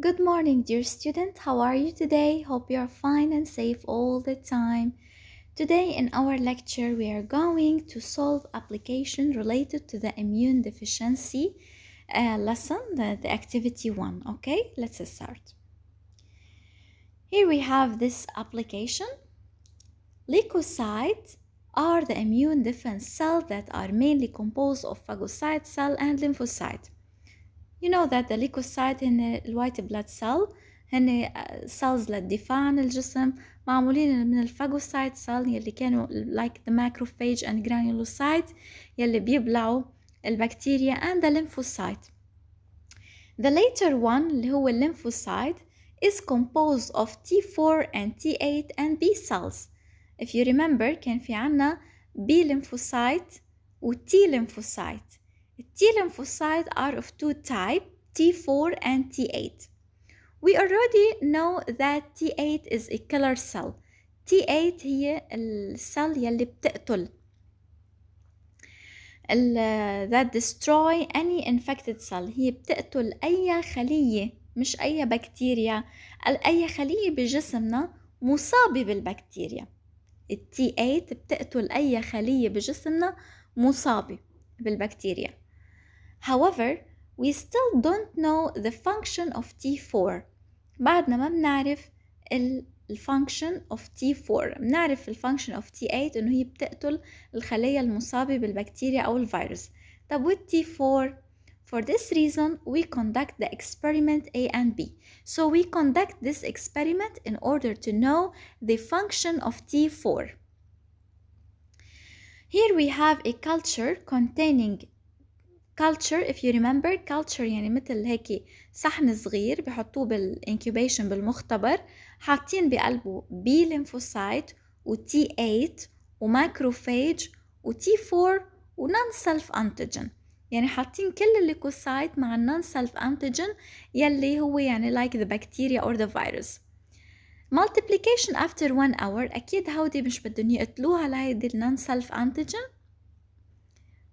Good morning, dear student. How are you today? Hope you are fine and safe all the time. Today in our lecture, we are going to solve application related to the immune deficiency lesson, the activity 1. Okay, let's start. Here we have this application. Leukocytes are the immune defense cells that are mainly composed of phagocyte cell and lymphocyte. You know that the leukocyte هن الوايت blood cell هن cells للدفاع عن الجسم معمولين من الفاجوسايت cell يلي كانوا like the macrophage and granulocyte يلي بيبلعوا البكتيريا and the lymphocyte. The later one اللي هو lymphocyte is composed of T4 and T8 and B cells. If you remember كان في عنا B lymphocyte و T lymphocyte. T lymphocytes are of two types, T4 and T8. We already know that T8 is a killer cell. T8 هي السل يلي بتقتل that destroy any infected cell. هي بتقتل أي خلية مش أي بكتيريا، أي خلية بجسمنا مصابة بالبكتيريا. T8 بتقتل أي خلية بجسمنا مصابة بالبكتيريا. However, we still don't know the function of T4. بعدنا ما بنعرف function of T4. بنعرف function of T8 إنه هي بتقتل الخلايا المصابة بالبكتيريا أو الفيروس. طب with T4, for this reason, we conduct the experiment A and B. So we conduct this experiment in order to know the function of T4. Here we have a culture containing culture. If you remember, culture يعني مثل هيك صحن صغير بحطوه بالانكيوبيشن بالمختبر، حاطين بقلبه B lymphocyte و T8 وماكروفاج و T4 ونون سيلف انتيجين. يعني حاطين كل الليكوسايت مع النون سيلف انتيجين يلي هو يعني like the bacteria or the virus. Multiplication after 1 hour. أكيد هودي مش بدهم يقتلوها لهيدي النون سيلف انتيجين.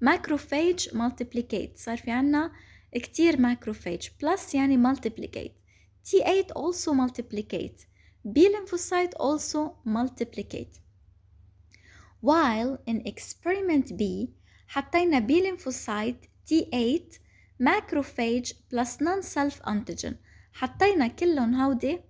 macrophage multiplicate صار في عنا كتير macrophage plus يعني multiplicate. T8 also multiplicate. B lymphocyte also multiplicate. While in experiment B حطينا B lymphocyte T8 macrophage plus non-self antigen. حطينا كلهم هودي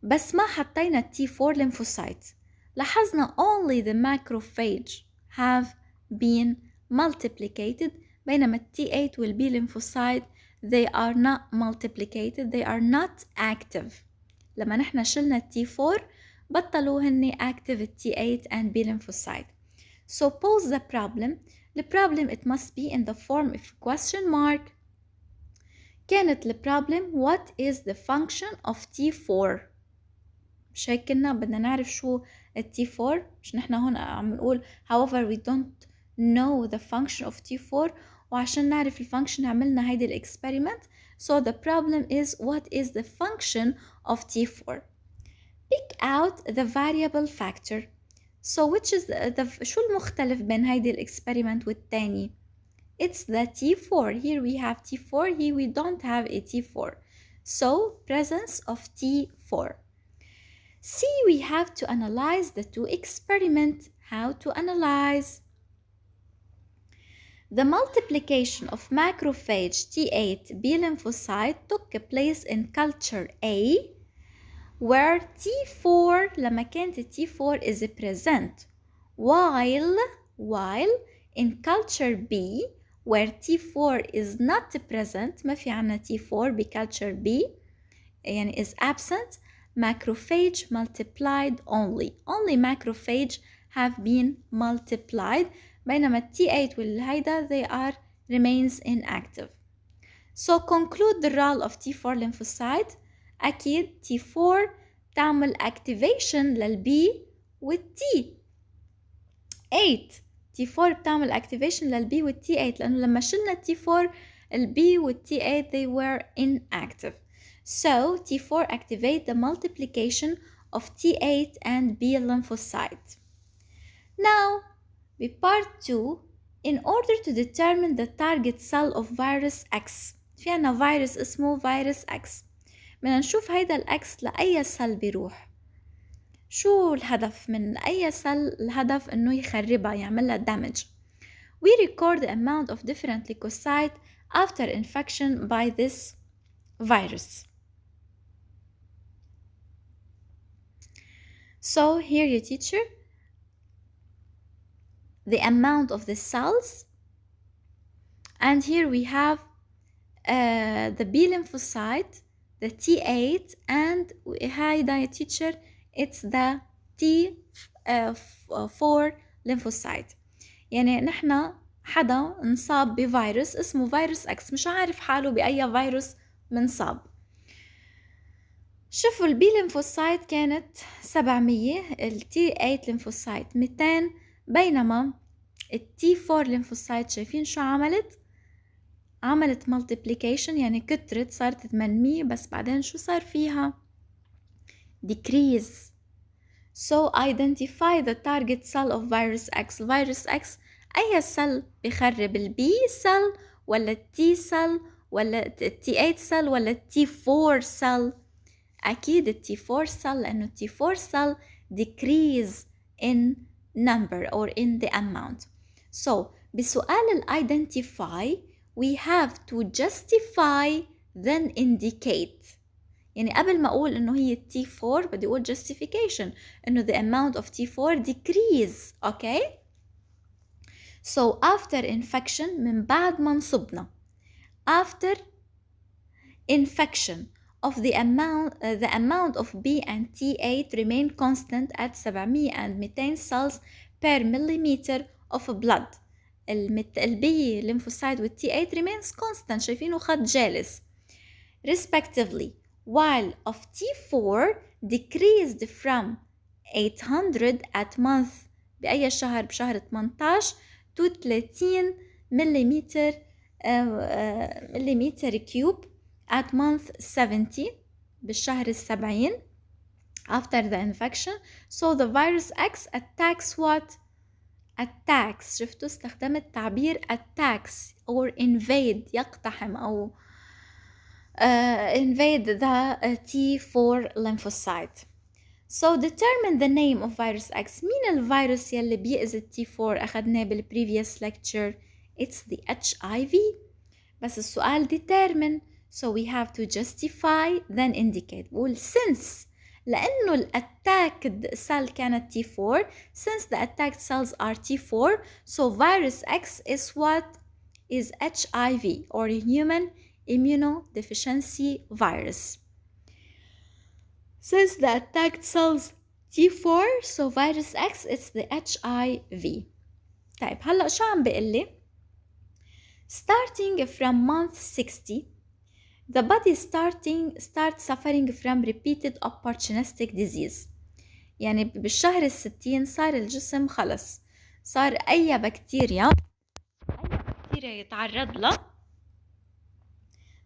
بس ما حطينا T4 lymphocyte. لاحظنا only the macrophage have been multiplicated بينما T8 will be lymphocyte they are not multiplicated, they are not active. لما نحن شلنا T4 بطلوا هني active T8 and B lymphocyte. So pose the problem. The problem it must be in the form of question mark. كانت the problem what is the function of T4. مش هيك كنا بدنا نعرف شو T4. مش نحن هون عم نقول however we don't know the function of T4 وعشان نعرف الفانكشن عملنا هيدي الإكسبيرمنت. So the problem is what is the function of T4. Pick out the variable factor. So which is شو المختلف بين هيدي الإكسبيرمنت والتاني؟ It's the T4. Here we have T4. Here we don't have a T4. So presence of T4. C, we have to analyze the two experiments. How to analyze? The multiplication of macrophage T8 B lymphocyte took place in culture A where T4 لما كانت T4 is present while in culture B where T4 is not present ما في عنا T4 بculture B يعني is absent. Macrophage multiplied only macrophage have been multiplied بينما T8 والهيدا they are remains inactive. So conclude the role of T4 lymphocyte. أكيد T4 تعمل activation للB والT8. T4 بتعمل activation للB والT8 لأنه لما شلنا T4 الB والT8 they were inactive. So T4 activate the multiplication of T8 and B lymphocyte. Now, part 2, in order to determine the target cell of virus X. في عنا فيروس اسمه فيروس X. بدنا نشوف هيدا الأكس لأي سل بيروح. شو الهدف من أي سل؟ الهدف إنه يخربها، يعملها damage. We record the amount of different leukocytes after infection by this virus. So here you teacher, the amount of the cells, and here we have the B lymphocyte, the T8, and هيدا teacher it's the T4 lymphocyte. يعني نحن حدا انصاب بفيروس اسمه فيروس اكس، مش عارف حاله بأي فيروس منصاب. شوفوا البي ليمفوسايت كانت 700، التي 8 ليمفوسايت 200، بينما التي 4 ليمفوسايت شايفين شو عملت multiplication، يعني كترت صارت 800، بس بعدين شو صار فيها؟ decrease. So identify the target cell of virus X. virus X أي سل بيخرب؟ البي سل ولا التي سل ولا التي 8 سل ولا التي 4 سل؟ أكيد التي 4 سل، لأنه التي 4 سل decrease in number or in the amount. So بسؤال identify we have to justify then indicate. يعني قبل ما أقول إنه هي T4 بدي أقول justification إنه the amount of T4 decrease. Okay? So after infection، من بعد ما نصبنا، after infection of the amount of B and T8 remain constant at 700 and 200 cells per millimeter of blood. البي lymphocyte وال T8 remains constant، شايفينه خط جالس respectively, while of T4 decreased from 800 at month بأي شهر؟ بشهر 18 to 30 millimeter cube at month 70 بالشهر 70 after the infection. So the virus X attacks what? attacks. شفتوا استخدمت تعبير attacks or invade، يقتحم أو invade the T4 lymphocyte. So determine the name of virus X. مين الفيروس يلي بيأذي T4؟ أخذناه بالprevious lecture. It's the HIV. بس السؤال determine. So we have to justify then indicate. بقول since، لأنه الأتاكد cell كانت T4. Since the attacked cells are T4, so virus X is what? Is HIV or human immunodeficiency virus. Since the attacked cells T4, so virus X is the HIV. طيب هلأ شو عم بقلي؟ Starting from month 60, the body starts suffering from repeated opportunistic disease. يعني بالشهر 60 صار الجسم خلص، صار أي بكتيريا يتعرض له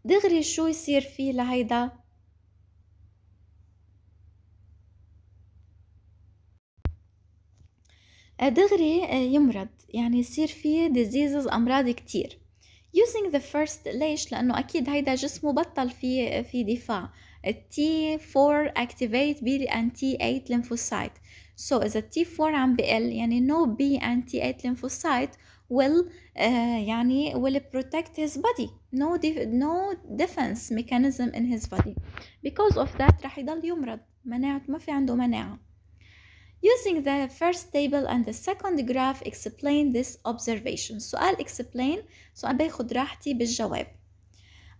دغري شو يصير فيه لهيدا؟ دغري يمرض، يعني يصير فيه diseases أمراض كتير. using the first، ليش؟ لأنه أكيد هيدا جسمه بطل في دفاع. T4 activate B and T8 lymphocyte. So إذا T4 عم بقل، يعني no B and T8 lymphocyte will will protect his body. No defense mechanism in his body. Because of that رح يضل يمرض، مناعته ما في عنده مناعة. Using the first table and the second graph explain this observation. سؤال explain، سؤال باخد راحتي بالجواب.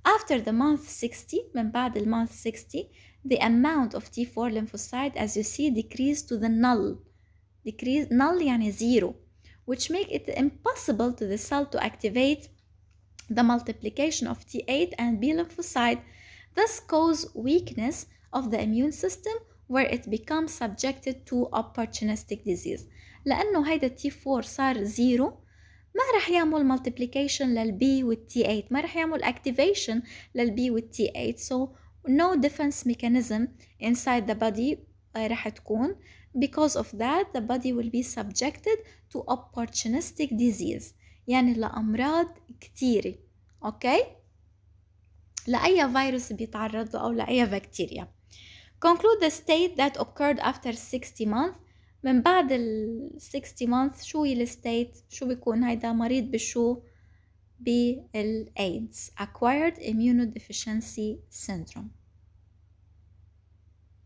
After the month 60، من بعد month 60، the amount of T4 lymphocyte as you see decreased to the null. null يعني zero, which make it impossible to the cell to activate the multiplication of T8 and B lymphocyte, thus cause weakness of the immune system where it becomes subjected to opportunistic disease. لأنه هيدا T4 صار زيرو، ما رح يعمل multiplication للبي والT8، ما رح يعمل activation للبي والT8. So no defense mechanism inside the body رح تكون. Because of that the body will be subjected to opportunistic disease. يعني لأمراض كتيرة. أوكي؟ لأي فيروس بيتعرض له أو لأي بكتيريا. Conclude the state that occurred after 60 months. من بعد 60 months شو هي الستيت؟ شو بيكون هيدا مريض بشو؟ بالAIDS Acquired Immunodeficiency Syndrome.